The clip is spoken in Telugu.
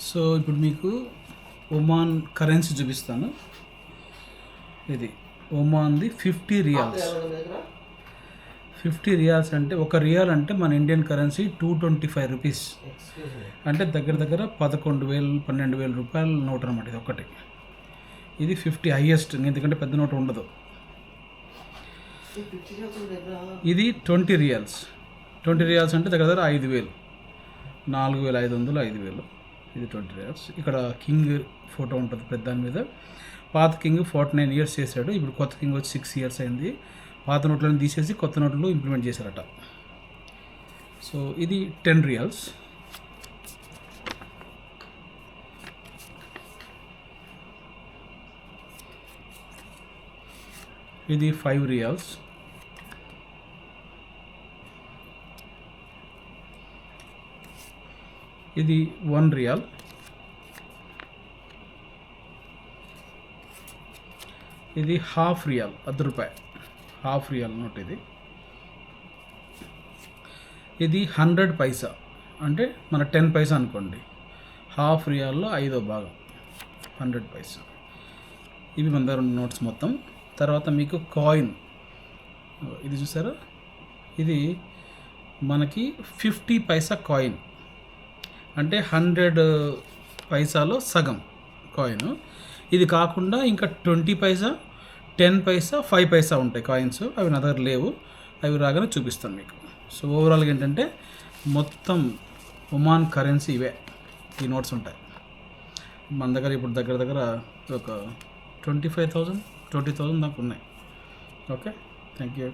సో ఇప్పుడు మీకు ఒమాన్ కరెన్సీ చూపిస్తాను. ఇది ఒమాన్ది 50 రియాల్స్. 50 రియాల్స్ అంటే ఒక రియాల్ అంటే మన ఇండియన్ కరెన్సీ 225 రూపీస్, అంటే దగ్గర దగ్గర 11,000-12,000 రూపాయల నోట్ అనమాట. ఇది ఒకటి. ఇది 50 హైయెస్ట్, ఎందుకంటే పెద్ద నోట్ ఉండదు. ఇది 20 రియాల్స్. 20 రియాల్స్ అంటే దగ్గర దగ్గర 5,000, 4,500, 5,000. ఇది 20 రియాల్స్. ఇక్కడ కింగ్ ఫోటో ఉంటుంది పెద్ద దాని మీద. పాత కింగ్ 49 ఇయర్స్ చేశాడు. ఇప్పుడు కొత్త కింగ్ వచ్చి 6 ఇయర్స్ అయింది. పాత నోట్లను తీసేసి కొత్త నోట్లు ఇంప్లిమెంట్ చేశారట. సో ఇది 10 రియాల్స్. ఇది 5 రియాల్స్. ఇది 1 రియాల్. ఇది half riyal, ₹10, half riyal note ఇది. ఇది 100 పైసా, అంటే మన 10 పైసా అనుకోండి. హాఫ్ రియాల్లో 5వ భాగం 100 పైసా. ఇవి మన దగ్గర ఉన్న నోట్స్ మొత్తం. తర్వాత మీకు కాయిన్ ఇది చూసారా, ఇది మనకి 50 పైసా కాయిన్, అంటే 100 పైసాలో సగం కాయిన్. ఇది కాకుండా ఇంకా 20 పైసా, 10 పైసా, 5 పైసా ఉంటాయి కాయిన్స్. అవి నా దగ్గర లేవు, అవి రాగానే చూపిస్తాను మీకు. సో ఓవరాల్గా ఏంటంటే మొత్తం ఒమాన్ కరెన్సీ ఇవే, ఈ నోట్స్ ఉంటాయి మన దగ్గర. ఇప్పుడు దగ్గర దగ్గర ఒక 25,000, 20,000 దాకా ఉన్నాయి. Okay, thank you.